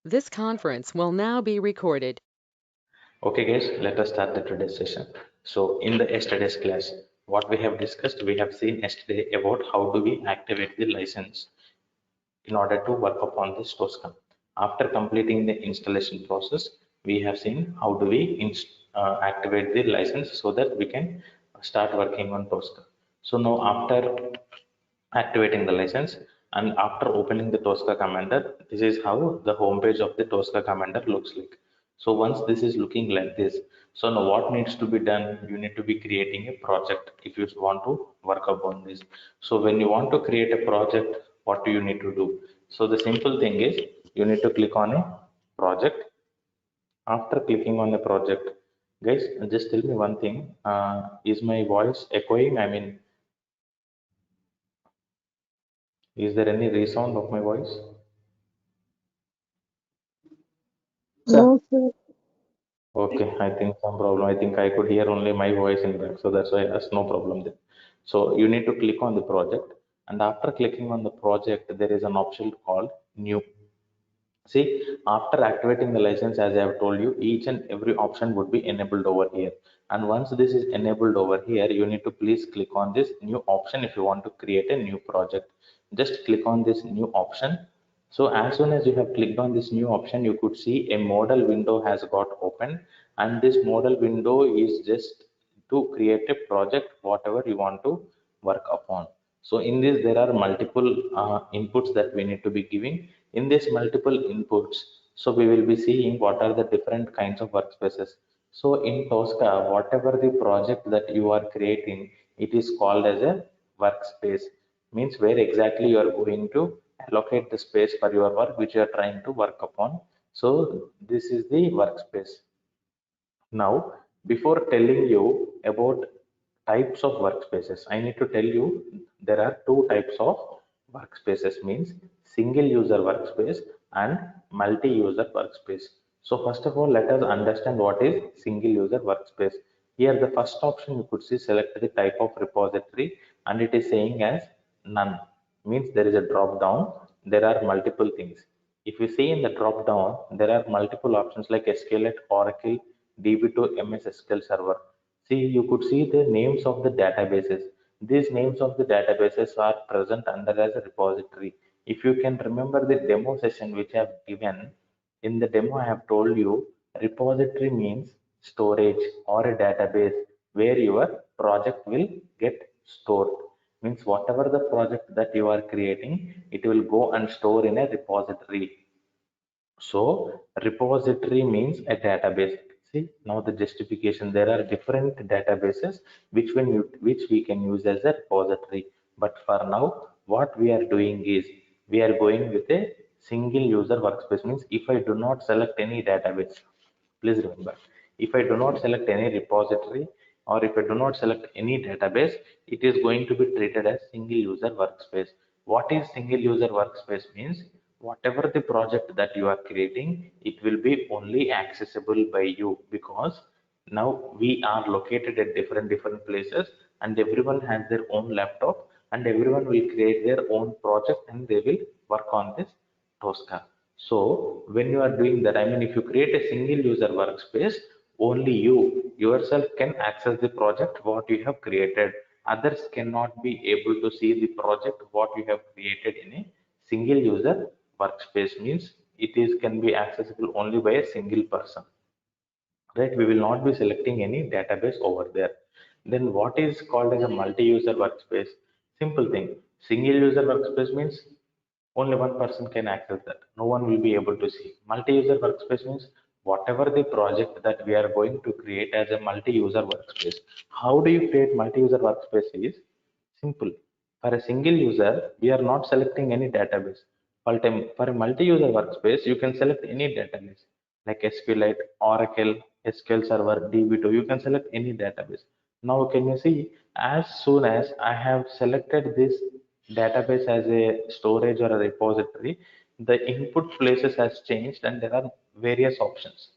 This conference will now be recorded. Okay, guys, let us start the today's session. So, in the yesterday's class, what we have discussed, we have seen yesterday about how do we activate the license in order to work upon this TOSCA. After completing the installation process, we have seen how do we activate the license so that we can start working on TOSCA. So now after activating the license and after opening the TOSCA commander, this is how the home page of the TOSCA commander looks like. So once this is looking like this, so now what needs to be done? You need to be creating a project if you want to work upon this. So when you want to create a project, what do you need to do? So the simple thing is you need to click on a project. After clicking on the project, guys, just tell me one thing. Is my voice echoing? I mean, is there any resound of my voice? No, Sir, sir. Okay, I think some problem. I think I could hear only my voice in back, so that's why that's no problem there. So you need to click on the project, and after clicking on the project, there is an option called new. See, after activating the license, as I have told you, each and every option would be enabled over here. And once this is enabled over here, you need to please click on this new option if you want to create a new project. Just click on this new option. So as soon as you have clicked on this new option, you could see a modal window has got opened, and this modal window is just to create a project, whatever you want to work upon. So in this, there are multiple inputs that we need to be giving. In this multiple inputs, so we will be seeing what are the different kinds of workspaces. So in Tosca, whatever the project that you are creating, it is called as a workspace. Means where exactly you are going to allocate the space for your work which you are trying to work upon. So this is the workspace. Now, before telling you about types of workspaces, I need to tell you there are two types of workspaces, means single user workspace and multi-user workspace. So first of all, let us understand what is single user workspace. Here the first option you could see select the type of repository and it is saying as none, means there is a drop down. There are multiple things. If you see in the drop down, there are multiple options like SQLite, Oracle, DB2, MS SQL Server. See, you could see the names of the databases. These names of the databases are present under as a repository. If you can remember the demo session which I have given, in the demo I have told you repository means storage or a database where your project will get stored. Means whatever the project that you are creating, it will go and store in a repository. So repository means a database. See, now the justification, there are different databases which we can use as a repository. But for now, what we are doing is we are going with a single user workspace. Means if I do not select any database, please remember, if I do not select any repository or if I do not select any database, it is going to be treated as single user workspace. What is single user workspace means? Whatever the project that you are creating, it will be only accessible by you because now we are located at different places and everyone has their own laptop and everyone will create their own project and they will work on this TOSCA. So when you are doing that, I mean, if you create a single user workspace, only you yourself can access the project what you have created. Others cannot be able to see the project what you have created in a single user workspace. Means it is can be accessible only by a single person, right? We will not be selecting any database over there. Then what is called as a multi-user workspace? Simple thing, single user workspace means only one person can access that, no one will be able to see. Multi-user workspace means whatever the project that we are going to create as a multi-user workspace. How do you create multi-user workspace is simple. For a single user we are not selecting any database. For a multi-user workspace you can select any database like SQLite, Oracle, SQL Server, DB2. You can select any database. Now, can you see, as soon as I have selected this database as a storage or a repository, the input places has changed and there are various options,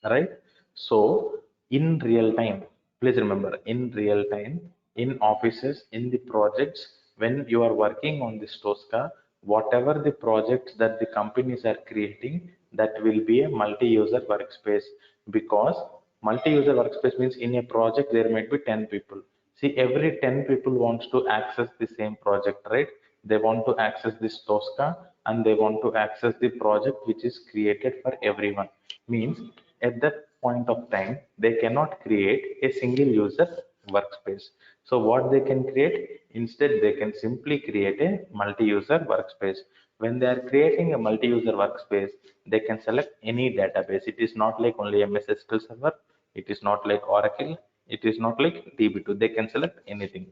right? So in real time, please remember, in real time, in offices, in the projects, when you are working on this TOSCA, whatever the projects that the companies are creating, that will be a multi-user workspace, because multi-user workspace means in a project there might be 10 people. See, every 10 people wants to access the same project, right? They want to access this TOSCA and they want to access the project which is created for everyone. Means at that point of time, they cannot create a single user workspace. So what they can create? Instead, they can simply create a multi-user workspace. When they are creating a multi-user workspace, they can select any database. It is not like only MS SQL Server. It is not like Oracle. It is not like DB2. They can select anything.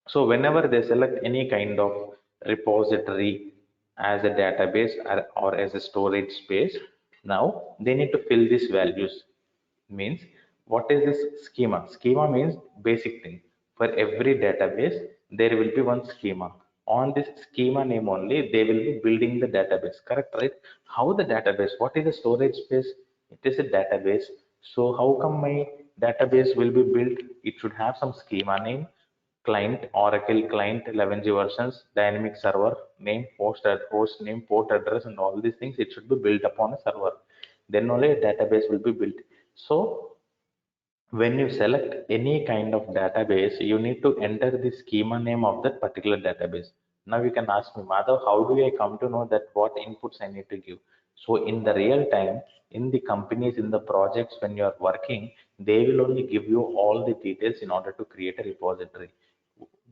So whenever they select any kind of repository as a database, or as a storage space, now they need to fill these values. Means, what is this schema? Schema means basic thing. For every database, there will be one schema. On this schema name only, they will be building the database. Correct, right? How the database? What is the storage space? It is a database. So how come my database will be built? It should have some schema name, client, Oracle client 11G versions, dynamic server name, host name, port address, and all these things. It should be built upon a server. Then only a database will be built. So when you select any kind of database, you need to enter the schema name of that particular database. Now you can ask me, Madhav, how do I come to know that what inputs I need to give? So in the real time, in the companies, in the projects, when you are working, they will only give you all the details in order to create a repository.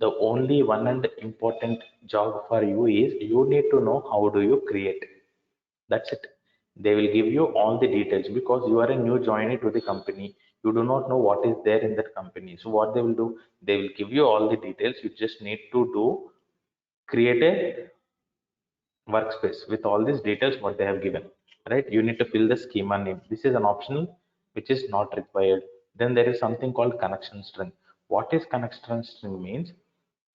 The only one and important job for you is you need to know how do you create. That's it. They will give you all the details because you are a new joinee to the company. You do not know what is there in that company. So what they will do, they will give you all the details. You just need to do create a workspace with all these details what they have given. Right? You need to fill the schema name. This is an optional which is not required. Then there is something called connection string. What is connection string means?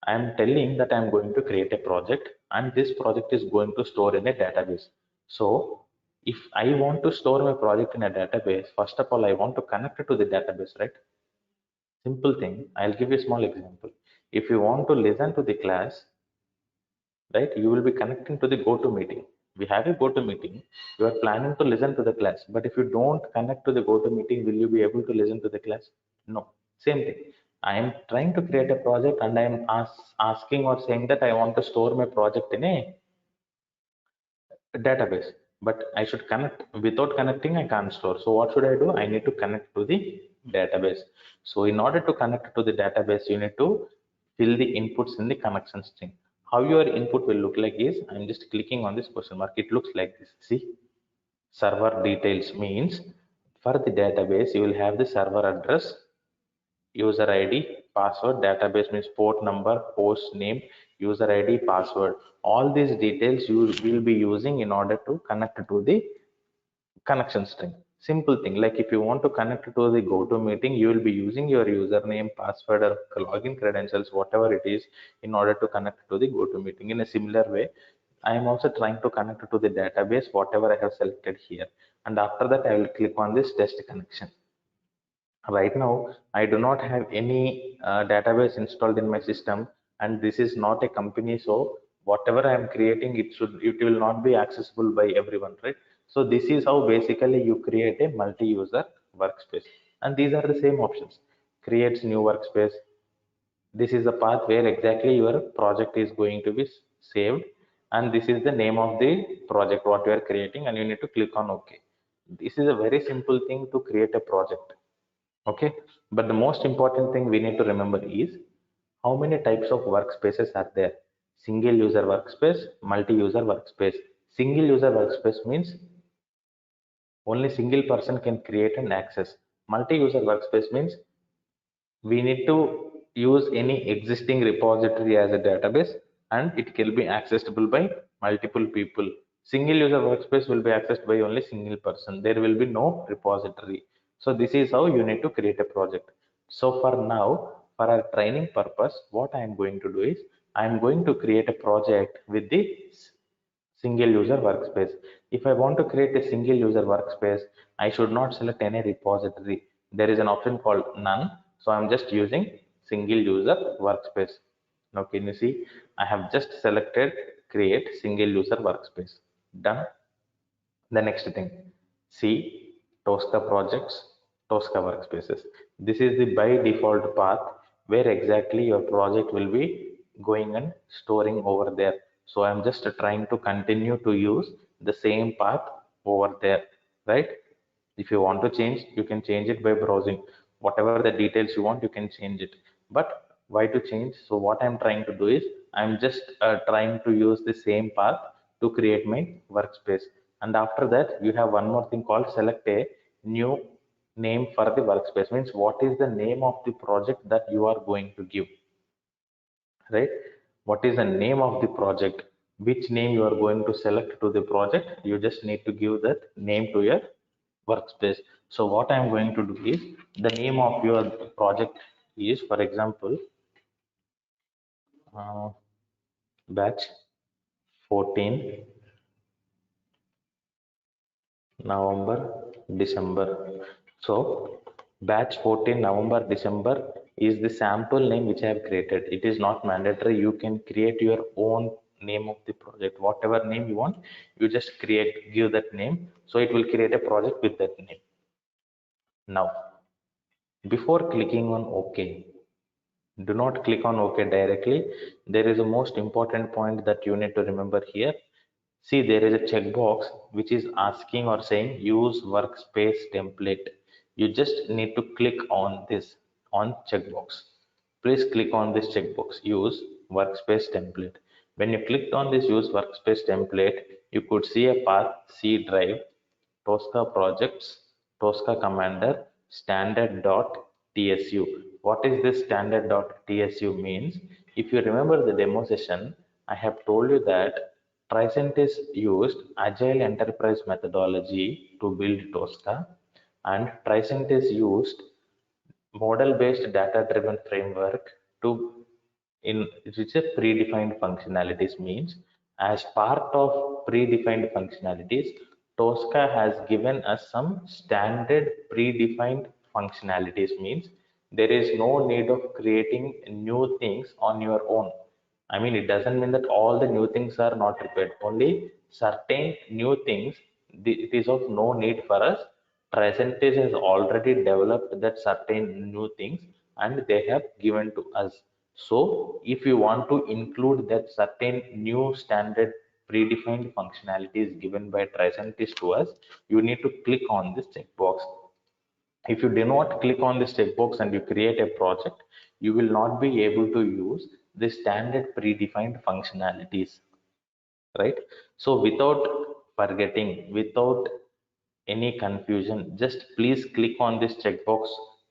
I am telling that I am going to create a project and this project is going to store in a database. So if I want to store my project in a database, first of all, I want to connect it to the database, right? Simple thing. I'll give you a small example. If you want to listen to the class, right, you will be connecting to the go-to meeting. We have a go-to meeting. You are planning to listen to the class, but if you don't connect to the go-to meeting, will you be able to listen to the class? No. Same thing. I am trying to create a project and I am asking or saying that I want to store my project in a database, but I should connect. Without connecting I can't store. So what should I do? I need to connect to the database. So in order to connect to the database, you need to fill the inputs in the connection string. How your input will look like is, I'm just clicking on this question mark. It looks like this. See, server details means for the database you will have the server address, user id, password. Database means port number, host name, user id, password. All these details you will be using in order to connect to the connection string. Simple thing, like if you want to connect to the go-to meeting, you will be using your username, password, or login credentials, whatever it is, in order to connect to the go-to meeting. In a similar way, I am also trying to connect to the database, whatever I have selected here, and after that I will click on this test connection. Right now I do not have any database installed in my system, and this is not a company, so whatever I am creating, it will not be accessible by everyone, right? So this is how basically you create a multi-user workspace, and these are the same options. Creates new workspace. This is the path where exactly your project is going to be saved, and this is the name of the project what you are creating, and you need to click on OK. This is a very simple thing to create a project. Okay, but the most important thing we need to remember is how many types of workspaces are there. Single user workspace, multi-user workspace. Single user workspace means only single person can create and access. Multi-user workspace means we need to use any existing repository as a database, and it can be accessible by multiple people. Single user workspace will be accessed by only single person. There will be no repository. So this is how you need to create a project. So for now, for our training purpose, what I am going to do is I am going to create a project with the single user workspace. If I want to create a single user workspace, I should not select any repository. There is an option called none. So I'm just using single user workspace. Now can you see, I have just selected create single user workspace. Done. The next thing, see TOSCA projects, TOSCA workspaces. This is the by default path where exactly your project will be going and storing over there. So I'm just trying to continue to use the same path over there, right? If you want to change, you can change it by browsing. Whatever the details you want, you can change it. But why to change? So what I'm trying to do is I'm just trying to use the same path to create my workspace. And after that, you have one more thing called select a new name for the workspace. Means what is the name of the project that you are going to give, right? What is the name of the project? Which name you are going to select to the project? You just need to give that name to your workspace. So what I'm going to do is the name of your project is, for example, uh, batch 14 November December. So batch 14 November December is the sample name which I have created. It is not mandatory. You can create your own name of the project. Whatever name you want, you just create, give that name. So it will create a project with that name. Now, before clicking on OK, do not click on OK directly. There is a most important point that you need to remember here. See, there is a checkbox which is asking or saying use workspace template. You just need to click on this on checkbox. Please click on this checkbox, use workspace template. When you clicked on this use workspace template, you could see a path C drive, TOSCA projects, TOSCA commander, standard.tsu. What is this standard.tsu means? If you remember the demo session, I have told you that TRICENTIS used agile enterprise methodology to build TOSCA, and TRICENTIS used model-based data-driven framework to in which a predefined functionalities means as part of predefined functionalities, Tosca has given us some standard predefined functionalities means there is no need of creating new things on your own. I mean, it doesn't mean that all the new things are not required. Only certain new things, it is of no need for us. Tricentis has already developed that certain new things and they have given to us. So, if you want to include that certain new standard predefined functionalities given by Tricentis to us, you need to click on this checkbox. If you do not click on this checkbox and you create a project, you will not be able to use the standard predefined functionalities, right? So without forgetting, without any confusion, just please click on this checkbox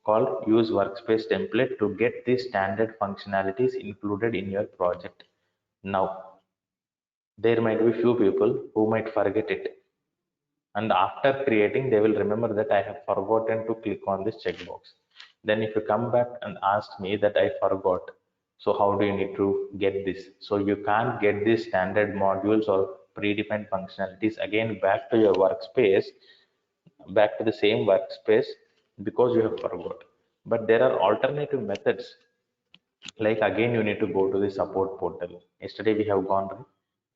called use workspace template to get the standard functionalities included in your project. Now, there might be few people who might forget it, and after creating they will remember that I have forgotten to click on this checkbox. Then if you come back and ask me that I forgot, so how do you need to get this? So you can't get these standard modules or predefined functionalities again back to your workspace, back to the same workspace, because you have forgot. But there are alternative methods, like again you need to go to the support portal. Yesterday we have gone, right?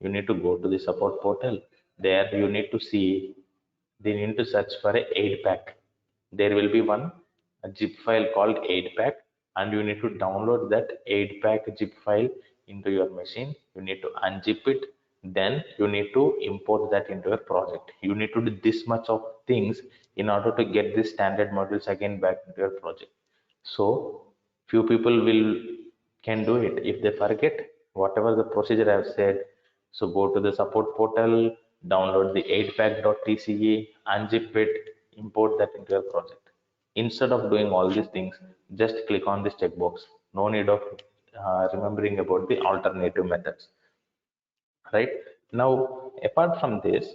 You need to go to the support portal. There you need to see, they need to search for a aid pack. There will be one a zip file called aid pack, and you need to download that aid pack zip file into your machine. You need to unzip it, then you need to import that into your project. You need to do this much of things in order to get the standard modules again back into your project. So few people will can do it. If they forget whatever the procedure I have said, so go to the support portal, download the 8pack.tce, unzip it, import that into your project. Instead of doing all these things, just click on this checkbox. No need of remembering about the alternative methods, right? Now, apart from this,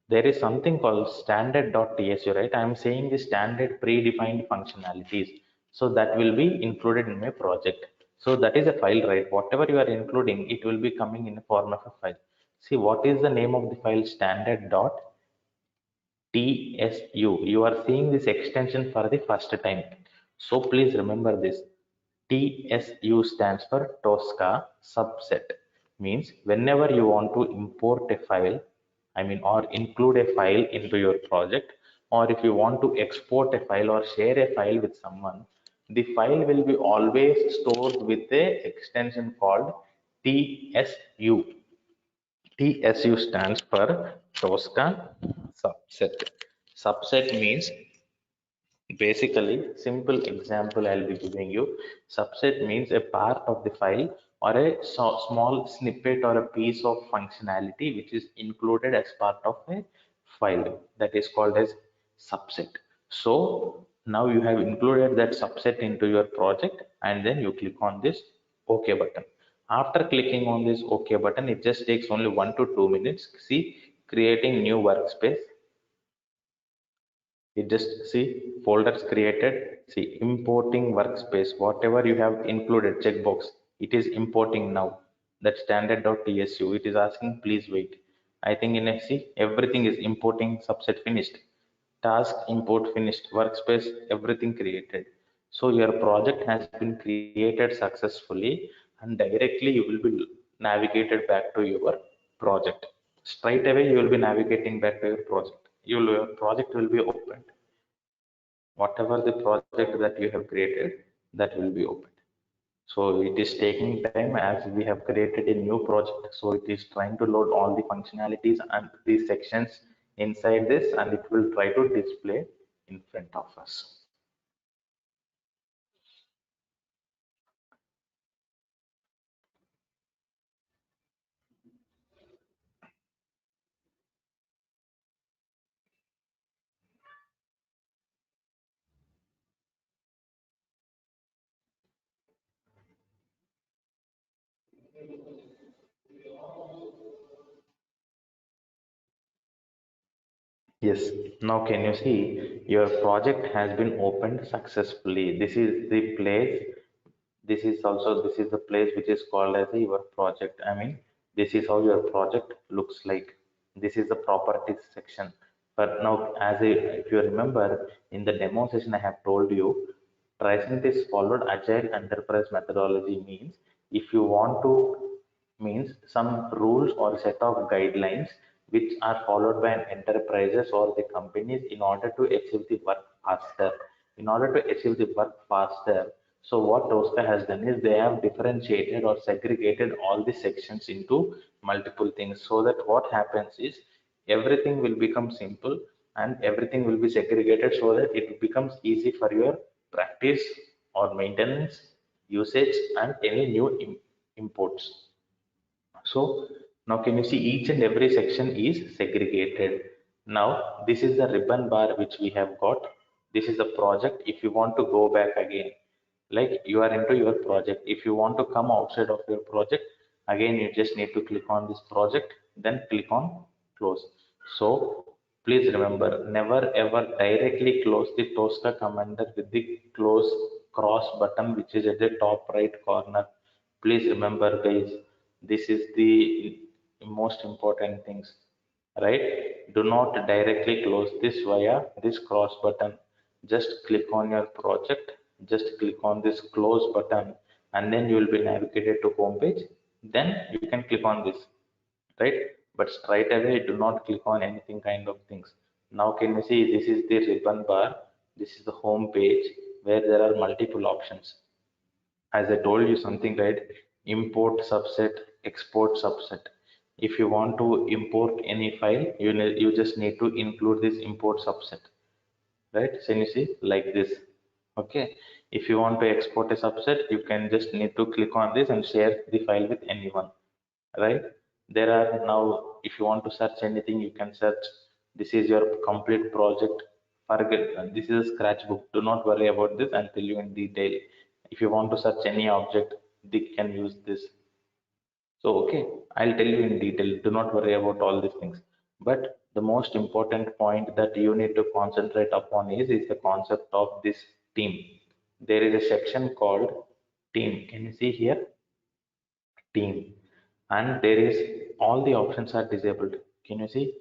there is something called standard.tsu, right? I'm saying the standard predefined functionalities, so that will be included in my project. So that is a file, right? Whatever you are including, it will be coming in a form of a file. See, what is the name of the file? Standard.tsu. You are seeing this extension for the first time, so please remember this. TSU stands for TOSCA subset. means whenever you want to import a file, I mean, or include a file into your project, or if you want to export a file or share a file with someone, the file will be always stored with a extension called TSU. TSU stands for TOSCA subset. Subset means, basically, simple example I'll be giving you. Subset means a part of the file or a small snippet or a piece of functionality which is included as part of a file, that is called as subset. So now you have included that subset into your project, and then you click on this OK button. After clicking on this OK button, it just takes only 1 to 2 minutes. See, creating new workspace. You just see folders created. See, importing workspace, whatever you have included checkbox, it is importing now. That standard.tsu, it is asking please wait. I think in a, see, everything is importing. Subset finished, task import finished, workspace everything created. So your project has been created successfully, and directly you will be navigated back to your project. Straight away you will be navigating back to your project. Your project will be opened. Whatever the project that you have created, that will be opened. So it is taking time as we have created a new project, so it is trying to load all the functionalities and the sections inside this, and it will try to display in front of us. Yes, now can you see your project has been opened successfully? This is the place. This is the place which is called as your project. I mean, this is how your project looks like. This is the properties section. But now, if you remember, in the demo session I have told you, TRICENTIS followed agile enterprise methodology. Means if you want to, means some rules or set of guidelines which are followed by an enterprises or the companies in order to achieve the work faster. In order to achieve the work faster, so what TOSCA has done is they have differentiated or segregated all the sections into multiple things, so that what happens is everything will become simple and everything will be segregated, so that it becomes easy for your practice or maintenance, usage, and any new imports. So now can you see each and every section is segregated. Now this is the ribbon bar which we have got. This is the project. If you want to go back again, like you are into your project, if you want to come outside of your project, again you just need to click on this project, then click on close. So please remember, never ever directly close the TOSCA commander with the close cross button which is at the top right corner. Please remember guys, this is the most important things, right? Do not directly close this via this cross button. Just click on your project, just click on this close button, and then you will be navigated to home page. Then you can click on this, right? But straight away do not click on anything kind of things. Now can you see this is the ribbon bar, this is the home page where there are multiple options. As I told you something, right? Import subset, export subset. If you want to import any file, you just need to include this import subset, right? So you see like this. Okay. If you want to export a subset, you can just need to click on this and share the file with anyone, right? There are now, if you want to search anything, you can search. This is your complete project. Forget, this is a scratchbook. Do not worry about this. I'll tell you in detail. If you want to search any object, they can use this. So, okay, I'll tell you in detail. Do not worry about all these things. But the most important point that you need to concentrate upon is the concept of this team. There is a section called team. Can you see here? Team. And there is, all the options are disabled. Can you see?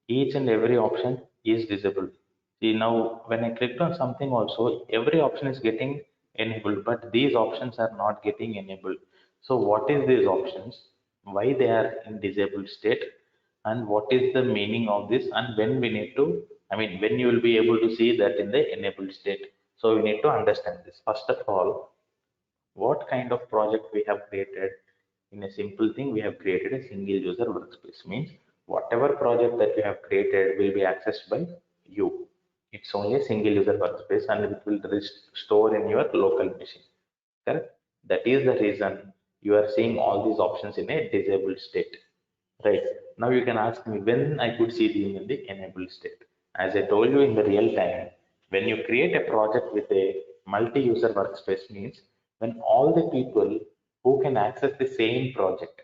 Each and every option is disabled. See, now when I clicked on something also, every option is getting enabled, but these options are not getting enabled. So what is these options? why they are in disabled state, and what is the meaning of this, and when we need to, I mean, when you will be able to see that in the enabled state. So we need to understand this. First of all, what kind of project we have created? In a simple thing, we have created a single user workspace. Means whatever project that you have created will be accessed by you. It's only a single user workspace and it will store in your local machine. Correct? That is the reason you are seeing all these options in a disabled state. Right. Now you can ask me when I could see them in the enabled state. As I told you in the real time, when you create a project with a multi-user workspace means when all the people who can access the same project.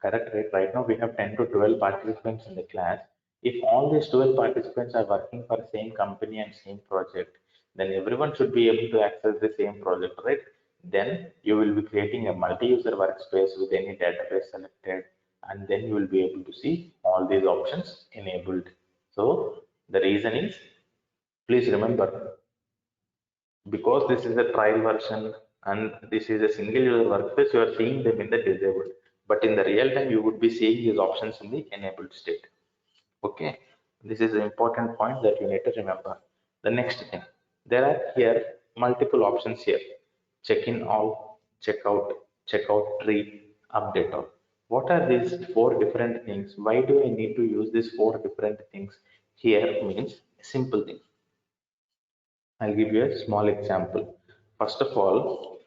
Correct, right? Right now we have 10 to 12 participants in the class. If all these 12 participants are working for same company and same project, then everyone should be able to access the same project, right? Then you will be creating a multi-user workspace with any database selected, and then you will be able to see all these options enabled. So the reason is, please remember, because this is a trial version and this is a single user workspace, you are seeing them in the disabled. But in the real time, you would be seeing these options in the enabled state. Okay, this is an important point that you need to remember. The next thing, there are here multiple options here. Check in all, check out, check out tree, update all. What are these four different things? Why do I need to use these four different things? Here means simple thing. I'll give you a small example. First of all,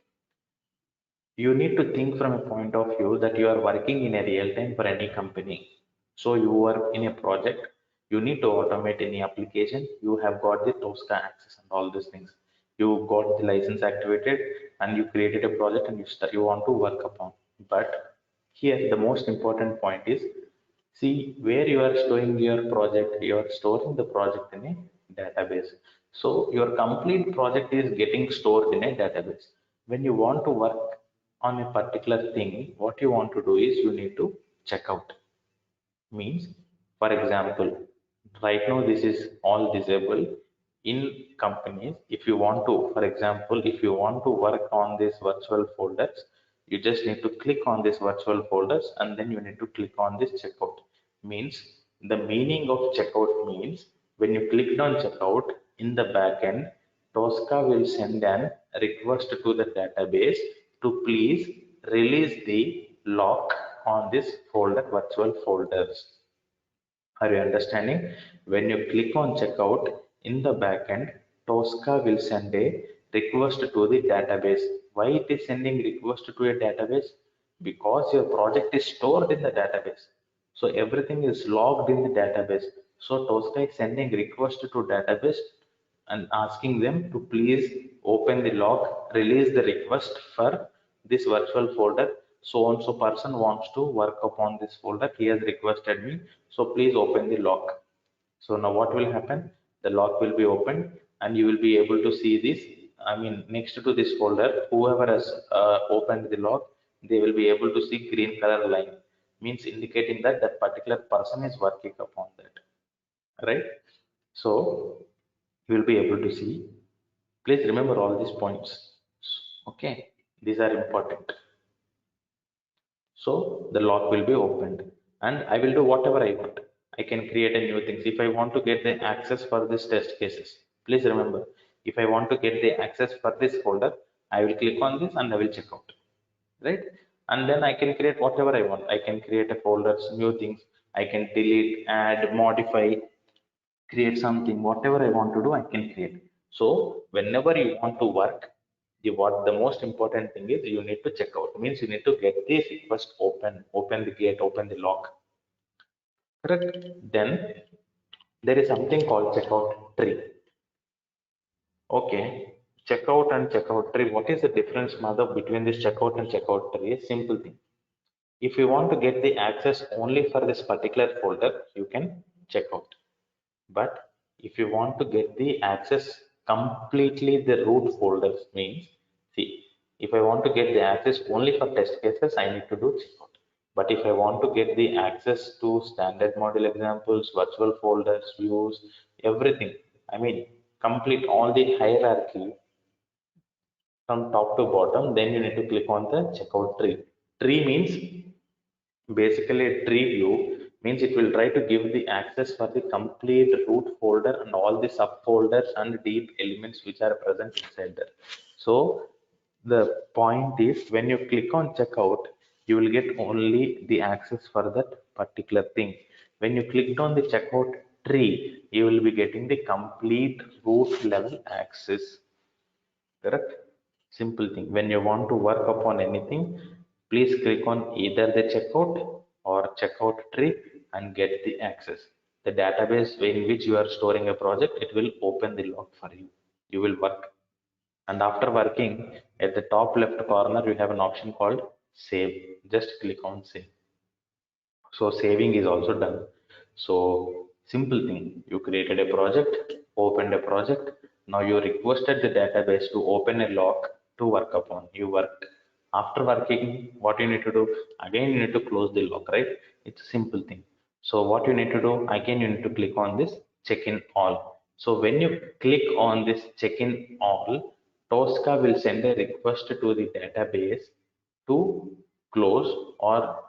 you need to think from a point of view that you are working in a real time for any company. So you are in a project, you need to automate any application, you have got the TOSCA access and all these things. You got the license activated and you created a project and you want to work upon. But here the most important point is, see where you are storing your project, you are storing the project in a database. So your complete project is getting stored in a database. When you want to work on a particular thing, what you want to do is you need to check out. Means, for example, right now this is all disabled in companies. If you want to, for example, if you want to work on these virtual folders, you just need to click on these virtual folders and then you need to click on this checkout. Means the meaning of checkout means when you click on checkout in the backend, TOSCA will send an request to the database to please release the lock on this folder, virtual folders. Are you understanding? When you click on checkout in the backend, TOSCA will send a request to the database. Why it is sending request to a database? Because your project is stored in the database. So everything is logged in the database. So TOSCA is sending request to database and asking them to please open the log, release the request for this virtual folder. So and so person wants to work upon this folder. He has requested me. So please open the lock. So now what will happen? The lock will be opened and you will be able to see this. I mean, next to this folder, whoever has opened the lock, they will be able to see green color line, means indicating that that particular person is working upon that, right? So you will be able to see. Please remember all these points. Okay, these are important. So the lock will be opened and I will do whatever I want. I can create a new things. If I want to get the access for this test cases, please remember, if I want to get the access for this folder, I will click on this and I will check out, right? And then I can create whatever I want. I can create a folders, new things. I can delete, add, modify, create something, whatever I want to do, I can create. So whenever you want to work, the most important thing is you need to check out. Means you need to get this request open the gate, open the lock. Correct? Then there is something called checkout tree. Okay. Checkout and checkout tree. What is the difference, mother, between this checkout and checkout tree? A simple thing. If you want to get the access only for this particular folder, you can check out. But if you want to get the access completely the root folders means, see, if I want to get the access only for test cases, I need to do checkout. But if I want to get the access to standard model examples, virtual folders, views, everything, I mean, complete all the hierarchy from top to bottom, then you need to click on the checkout tree. Tree means Basically, a tree view means it will try to give the access for the complete root folder and all the subfolders and deep elements which are present inside there. So the point is when you click on checkout, you will get only the access for that particular thing. When you clicked on the checkout tree, you will be getting the complete root level access. Correct? Simple thing. When you want to work upon anything, please click on either the checkout or checkout tree and get the access. The database in which you are storing a project, it will open the log for you. You will work. And after working, at the top left corner, you have an option called save. Just click on save. So saving is also done. So simple thing, you created a project, opened a project, now you requested the database to open a log to work upon, you worked. After working, what you need to do, again you need to close the log, right? It's a simple thing. So what you need to do, again you need to click on this check in all. So when you click on this check in all, Tosca will send a request to the database to close or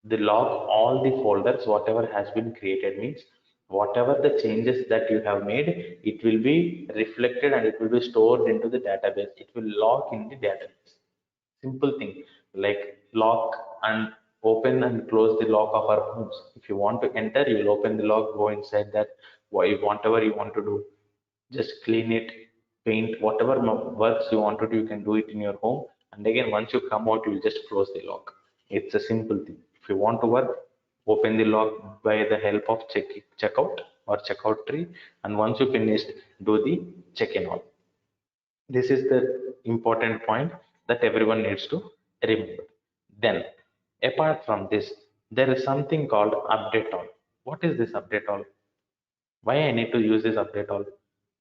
the log all the folders whatever has been created, means whatever the changes that you have made, it will be reflected and it will be stored into the database, it will log in the database. Simple thing, like lock and open and close the lock of our homes. If you want to enter, you will open the lock, go inside that, whatever you want to do, just clean it, paint, whatever works you want to do, you can do it in your home. And again, once you come out, you will just close the lock. It's a simple thing. If you want to work, open the lock by the help of checkout or checkout tree, and once you finish, do the check in all. This is the important point that everyone needs to remember. Then apart from this, there is something called update all. What is this update all? Why I need to use this update all?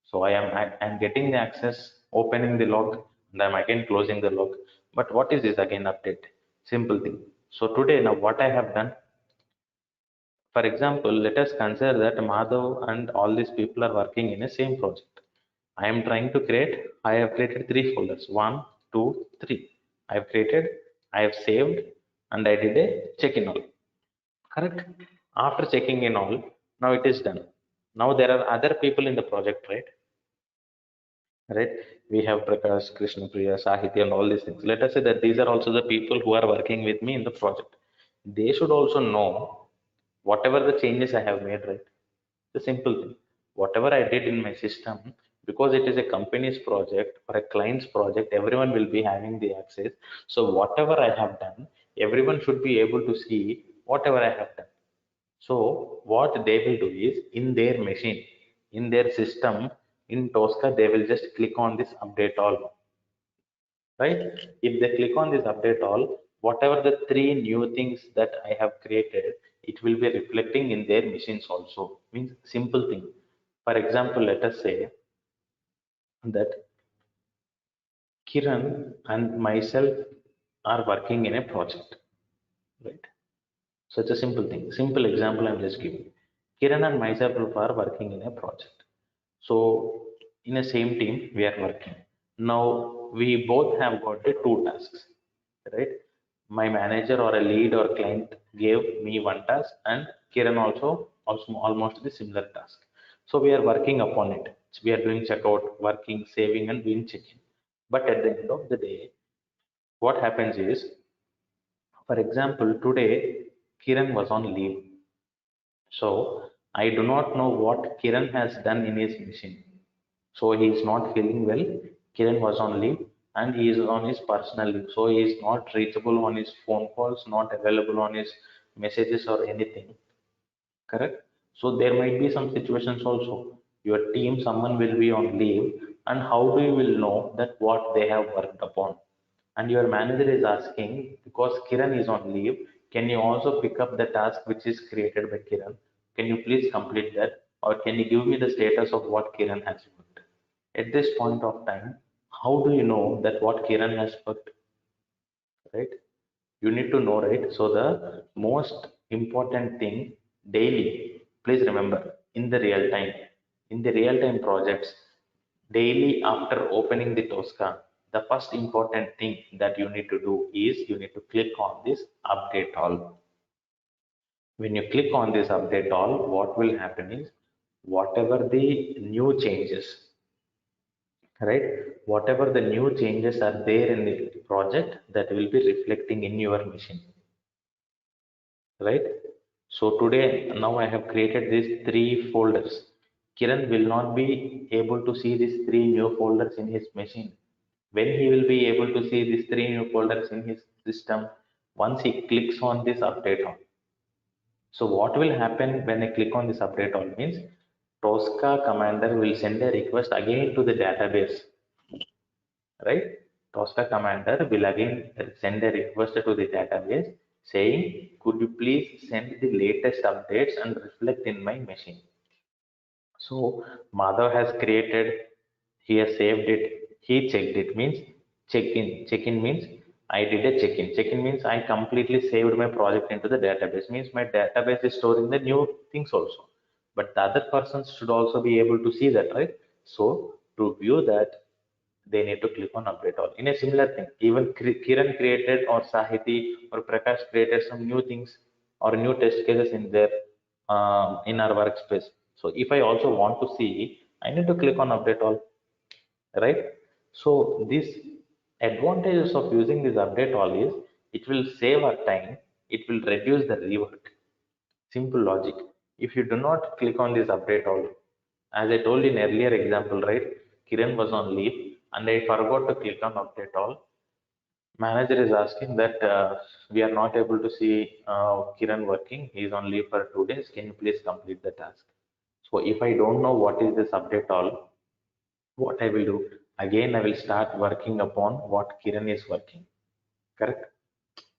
So I'm getting the access, opening the log, and I'm again closing the log. But what is this again update? Simple thing. So today now what I have done, for example, let us consider that Madhav and all these people are working in a same project. I am trying to create, I have created three folders. One, two, three. I have created, I have saved, and I did a check in all. Correct? After checking in all, now it is done. Now there are other people in the project, right? Right? We have Prakash, Krishna Priya, Sahitya, and all these things. Let us say that these are also the people who are working with me in the project. They should also know whatever the changes I have made, right? The simple thing. Whatever I did in my system, because it is a company's project or a client's project, everyone will be having the access. So whatever I have done, everyone should be able to see whatever I have done. So what they will do is in their machine, in their system, in Tosca, they will just click on this update all, right? If they click on this update all, whatever the three new things that I have created, it will be reflecting in their machines also. Means simple thing. For example, let us say that Kiran and myself are working in a project, right? So it's a simple thing. Simple example I'm just giving. Kiran and myself are working in a project. So in a same team, we are working. Now we both have got the two tasks, right? My manager or a lead or client gave me one task, and Kiran also almost the similar task. So we are working upon it. We are doing checkout, working, saving, and doing checking. But at the end of the day, what happens is, for example, today Kiran was on leave. So I do not know what Kiran has done in his machine. So he is not feeling well. Kiran was on leave and he is on his personal leave. So he is not reachable on his phone calls, not available on his messages or anything. Correct? So there might be some situations also. Your team, someone will be on leave, and how do you will know that what they have worked upon? And your manager is asking, because Kiran is on leave, can you also pick up the task which is created by Kiran? Can you please complete that? Or can you give me the status of what Kiran has worked? At this point of time, how do you know that what Kiran has worked, right? You need to know, right? So the most important thing daily, please remember, in the real time projects, daily after opening the Tosca, the first important thing that you need to do is you need to click on this update all. When you click on this update all, what will happen is whatever the new changes, right? Whatever the new changes are there in the project, that will be reflecting in your machine, right? So today, now I have created these three folders. Kiran will not be able to see these three new folders in his machine. When he will be able to see these three new folders in his system, once he clicks on this update on. So what will happen when I click on this update all means TOSCA commander will send a request again to the database, right? TOSCA commander will again send a request to the database saying, could you please send the latest updates and reflect in my machine? So Madhav has created, he has saved it, he checked it means check-in. Check-in means I did a check-in. Check-in means I completely saved my project into the database. Means my database is storing the new things also. But the other persons should also be able to see that, right? So to view that, they need to click on update all. In a similar thing, even Kiran created or Sahiti or Prakash created some new things or new test cases in their in our workspace. So if I also want to see, I need to click on update all, right? So this advantages of using this update all is it will save our time, it will reduce the rework. Simple logic. If you do not click on this update all, as I told in earlier example, right? Kiran was on leave and I forgot to click on update all. Manager is asking that we are not able to see Kiran working. He is on leave for 2 days. Can you please complete the task? So if I don't know what is this update all, what I will do? Again, I will start working upon what Kiran is working. Correct?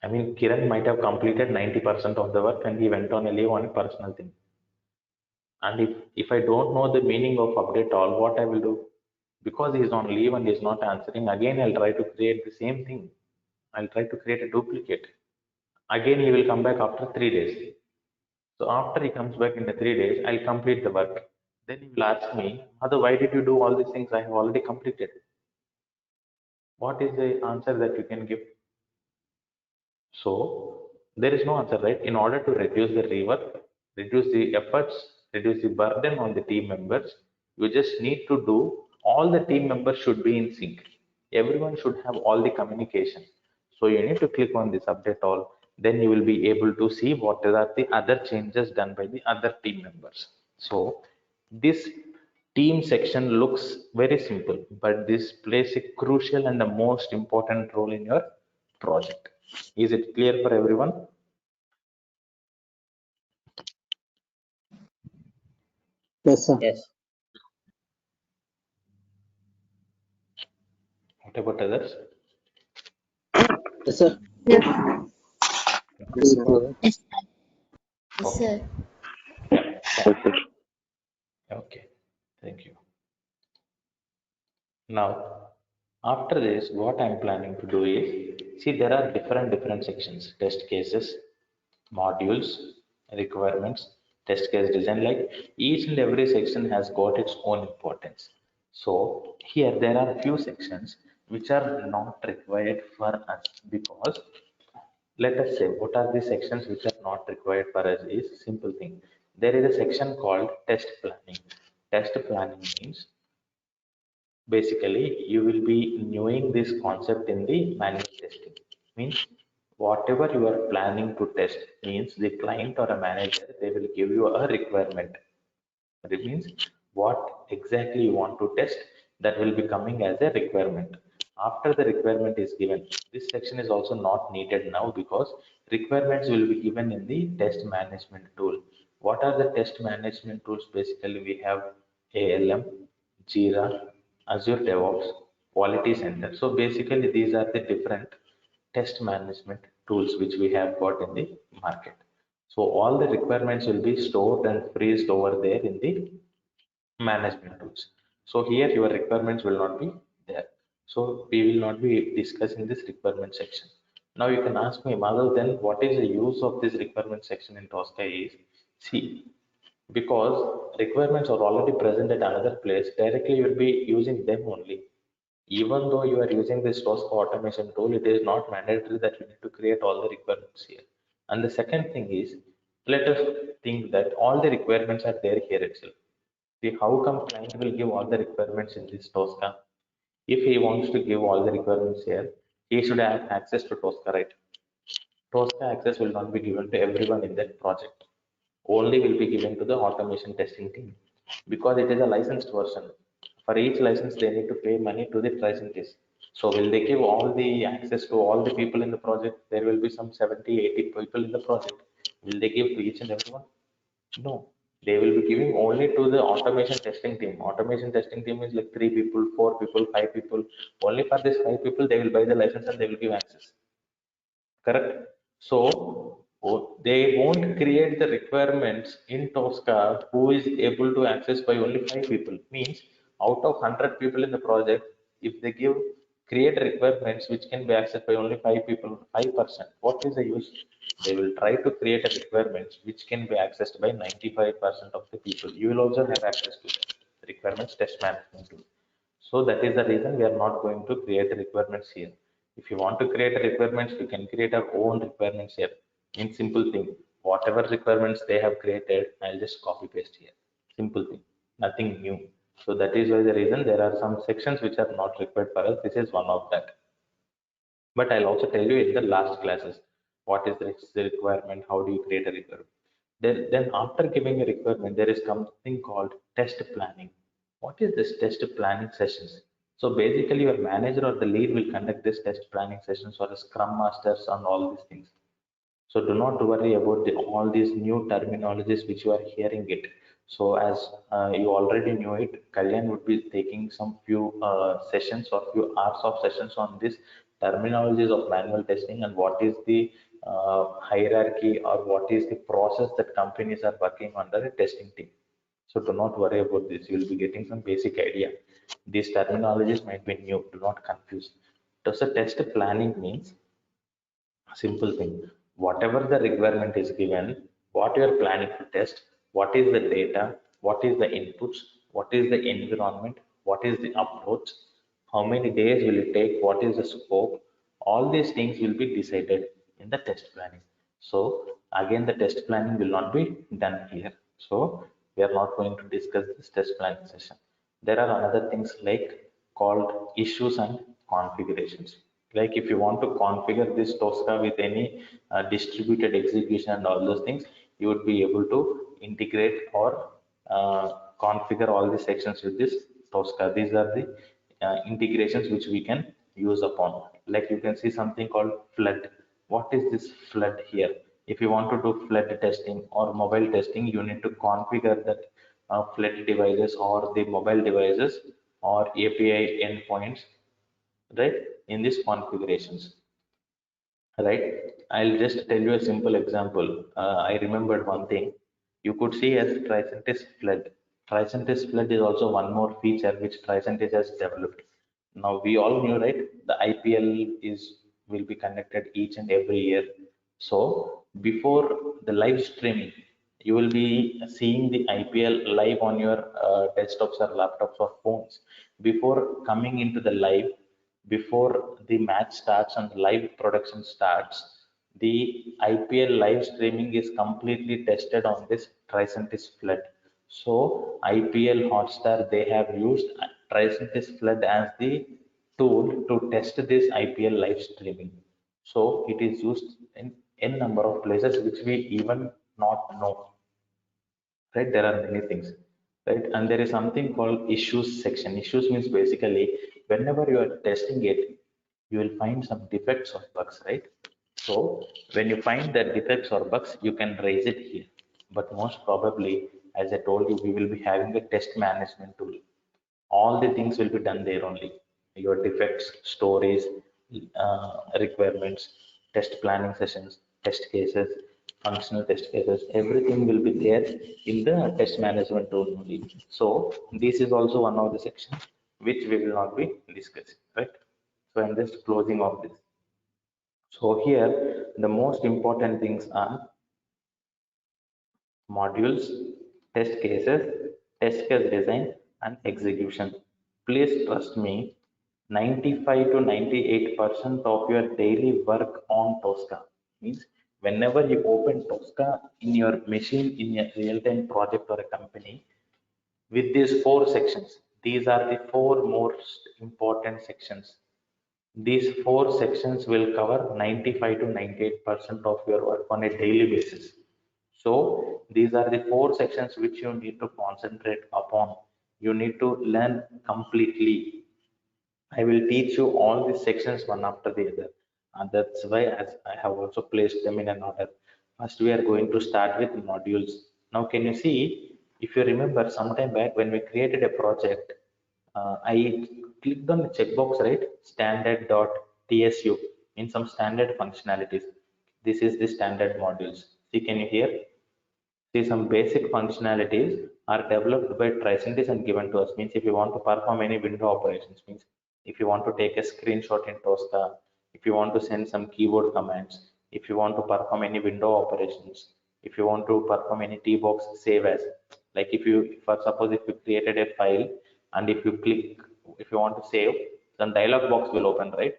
I mean, Kiran might have completed 90% of the work and he went on a leave on a personal thing. And if I don't know the meaning of update all, what I will do? Because he is on leave and he is not answering, again I'll try to create the same thing. I'll try to create a duplicate. Again he will come back after 3 days. So after he comes back in the 3 days, I'll complete the work. Then he will ask me, Mother, why did you do all these things? I have already completed. What is the answer that you can give? So there is no answer, right? In order to reduce the rework, reduce the efforts, reduce the burden on the team members, you just need to do all the team members should be in sync. Everyone should have all the communication. So you need to click on this update all. Then you will be able to see what are the other changes done by the other team members. So this team section looks very simple, but this plays a crucial and the most important role in your project. Is it clear for everyone? Yes, sir. Yes. What about others? Yes, sir. Yes, Yes, sir. yes, Okay. sir. Yeah. Fine. Okay. Thank you. Now, after this, what I'm planning to do is, see, there are different sections, test cases, modules, requirements, test case design. Like each and every section has got its own importance. So here there are few sections which are not required for us because let us say what are the sections which are not required for us is simple thing. There is a section called test planning. Test planning means basically you will be knowing this concept in the manual testing means whatever you are planning to test means the client or a manager they will give you a requirement. It means what exactly you want to test that will be coming as a requirement. After the requirement is given, this section is also not needed now because requirements will be given in the test management tool. What are the test management tools? Basically, we have ALM, Jira, Azure DevOps, Quality Center. So basically, these are the different test management tools which we have got in the market. So all the requirements will be stored and freezed over there in the management tools. So here your requirements will not be there. So we will not be discussing this requirement section. Now you can ask me, Madhav, then what is the use of this requirement section in TOSCA is, see, because requirements are already present at another place, directly you will be using them only. Even though you are using this TOSCA automation tool, it is not mandatory that you need to create all the requirements here. And the second thing is, Let us think that all the requirements are there here itself. See, how come client will give all the requirements in this TOSCA? If he wants to give all the requirements here, he should have access to TOSCA, right? TOSCA access will not be given to everyone in that project. Only will be given to the automation testing team because it is a licensed version. For each license, they need to pay money to the TRICENTIS. So will they give all the access to all the people in the project? There will be some 70, 80 people in the project. Will they give to each and everyone? No. They will be giving only to the automation testing team. Automation testing team is like three people, four people, five people. Only for this five people, they will buy the license and they will give access. Correct? So they won't create the requirements in TOSCA who is able to access by only five people. Means out of 100 people in the project, if they give create requirements which can be accessed by only five people, 5%, what is the use? They will try to create a requirements which can be accessed by 95% of the people. You will also have access to that. Requirements test management tool. So that is the reason we are not going to create requirements here. If you want to create requirements, you can create our own requirements here. In simple thing, whatever requirements they have created, I'll just copy paste here. Simple thing, nothing new. So that is why the reason there are some sections which are not required for us. This is one of that. But I'll also tell you in the last classes what is the requirement, how do you create a requirement. Then after giving a requirement, there is something called test planning. What is this test planning sessions? So basically, your manager or the lead will conduct this test planning sessions or a scrum masters on all these things. So do not worry about all these new terminologies which you are hearing it. So as you already knew it, Kalyan would be taking some few sessions or few hours of sessions on this terminologies of manual testing and what is the hierarchy or what is the process that companies are working under a testing team. So do not worry about this. You will be getting some basic idea. These terminologies might be new. Do not confuse. Does a test planning means simple thing. Whatever the requirement is given, what you are planning to test, what is the data, what is the inputs, what is the environment, what is the approach, how many days will it take, what is the scope, all these things will be decided in the test planning. So again, the test planning will not be done here. So we are not going to discuss this test planning session. There are another things like called issues and configurations. Like if you want to configure this TOSCA with any distributed execution and all those things, you would be able to integrate or configure all the sections with this TOSCA. These are the integrations which we can use upon. Like you can see something called flood. What is this flood here? If you want to do flood testing or mobile testing, you need to configure that flood devices or the mobile devices or API endpoints, right, in these configurations, right? I'll just tell you a simple example. I remembered one thing. You could see as tricentis flood. Tricentis flood is also one more feature which tricentis has developed. Now we all knew, right, the IPL is will be conducted each and every year. So before the live streaming, you will be seeing the IPL live on your desktops or laptops or phones. Before coming into the live, before the match starts and live production starts, the IPL live streaming is completely tested on this Tricentis flood. So IPL Hotstar, they have used Tricentis flood as the tool to test this IPL live streaming. So it is used in n number of places which we even not know, right? There are many things, right? And there is something called issues section. Issues means basically whenever you are testing it, you will find some defects or bugs, right? So when you find that defects or bugs, you can raise it here. But most probably, as I told you, we will be having a test management tool. All the things will be done there only. Your defects, stories, requirements, test planning sessions, test cases, functional test cases, everything will be there in the test management tool only. So this is also one of the sections which we will not be discussing, right? So I'm just closing off this. So here the most important things are modules, test cases, test case design, and execution. Please trust me, 95 to 98% of your daily work on TOSCA means Whenever you open TOSCA in your machine in a real-time project or a company, with these four sections, these are the four most important sections. These four sections will cover 95 to 98% of your work on a daily basis. So these are the four sections which you need to concentrate upon. You need to learn completely. I will teach you all these sections one after the other. And that's why as I have also placed them in an order. First, we are going to start with modules. Now, can you see, if you remember sometime back when we created a project, I clicked on the checkbox, right? Standard.tsu in some standard functionalities. This is the standard modules. See, can you hear? See, some basic functionalities are developed by TRICENTIS and given to us. Means if you want to perform any window operations, means if you want to take a screenshot in TOSCA, if you want to send some keyboard commands, if you want to perform any window operations, if you want to perform any T-box save as, like if you, for suppose if you created a file and if you click, if you want to save, some dialog box will open, right?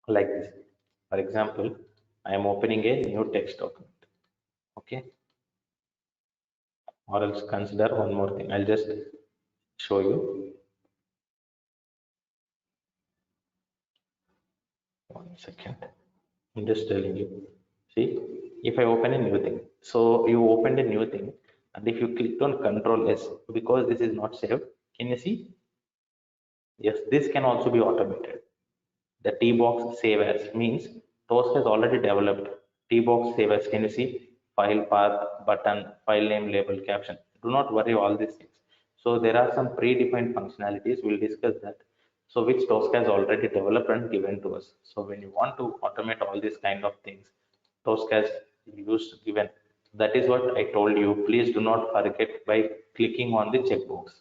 Like this. For example, I am opening a new text document. Okay, or else consider one more thing. I'll just show you. One second. I'm just telling you. See, if I open a new thing, so you opened a new thing, and if you clicked on Control S, because this is not saved, can you see? Yes, this can also be automated. The T-box save as means TOSCA has already developed T-box save as. Can you see? File path, button, file name, label, caption. Do not worry all these things. So there are some predefined functionalities. We'll discuss that. So which TOSCA has already developed and given to us. So when you want to automate all these kind of things, TOSCA has used given. That is what I told you. Please do not forget by clicking on the checkbox.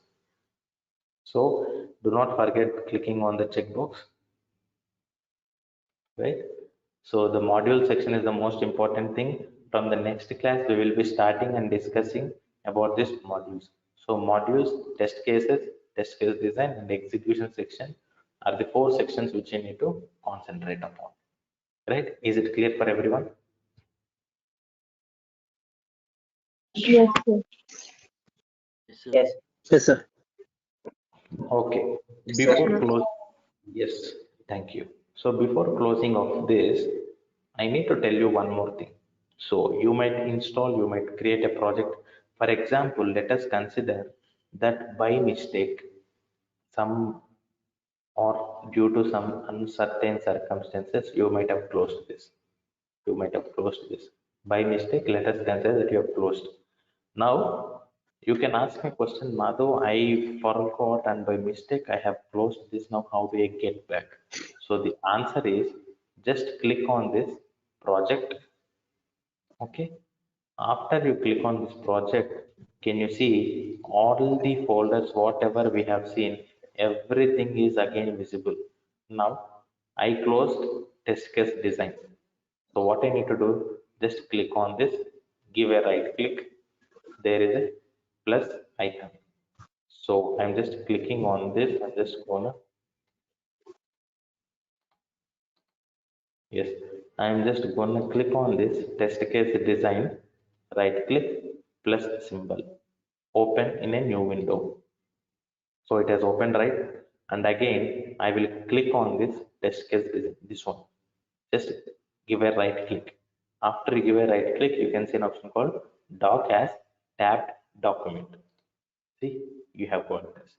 So do not forget clicking on the checkbox, right? So the module section is the most important thing. From the next class, we will be starting and discussing about these modules. So modules, test case design, and execution section are the four sections which you need to concentrate upon. Right? Is it clear for everyone? Yes, sir. Yes. Yes, sir. Okay. Yes, sir. Before close, yes, thank you. So before closing of this, I need to tell you one more thing. So you might install, you might create a project. For example, let us consider that by mistake, some or due to some uncertain circumstances, you might have closed this. You might have closed this. By mistake, let us consider that you have closed. Now, you can ask me a question, Madhu, I forgot and by mistake I have closed this. Now, how do I get back? So the answer is just click on this project. Okay. After you click on this project, can you see all the folders, whatever we have seen, everything is again visible. Now, I closed test case design. So what I need to do, just click on this, give a right click. There is a plus icon. So I'm just clicking on this. I'm just gonna, yes, I'm just gonna click on this test case design, right click, plus symbol, open in a new window. So it has opened, right? And again, I will click on this test case design, this one. Just give a right click. After you give a right click, you can see an option called doc as tabbed document. See, you have got this.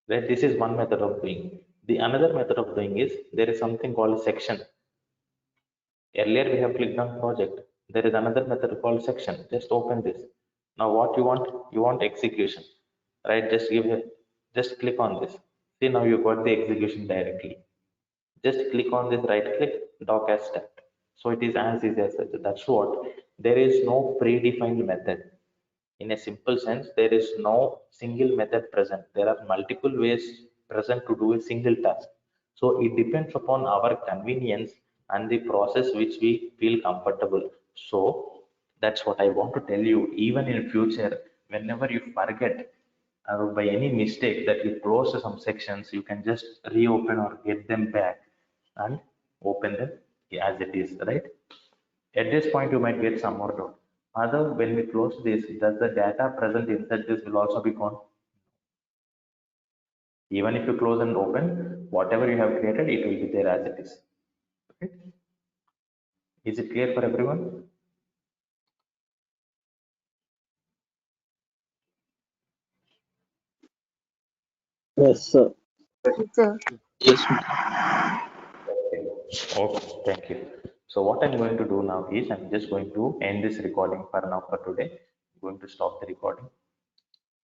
Right? This is one method of doing. The another method of doing is there is something called section. Earlier we have clicked on project. There is another method called section. Just open this. Now what you want? You want execution, right? Just click on this. See, now you got the execution directly. Just click on this right click, doc as step. So it is as easy as that. That's what. There is no predefined method. In a simple sense, there is no single method present. There are multiple ways present to do a single task. So it depends upon our convenience and the process which we feel comfortable. So that's what I want to tell you. Even in future, whenever you forget by any mistake that you close some sections, you can just reopen or get them back and open them as it is, right? At this point, you might get some more doubt. Other, when we close this, does the data present inside this will also be gone? Even if you close and open, whatever you have created, it will be there as it is. Okay. Is it clear for everyone? Yes, sir. Sir. Yes. Okay, thank you. So what I'm going to do now is I'm just going to end this recording for now for today. I'm going to stop the recording.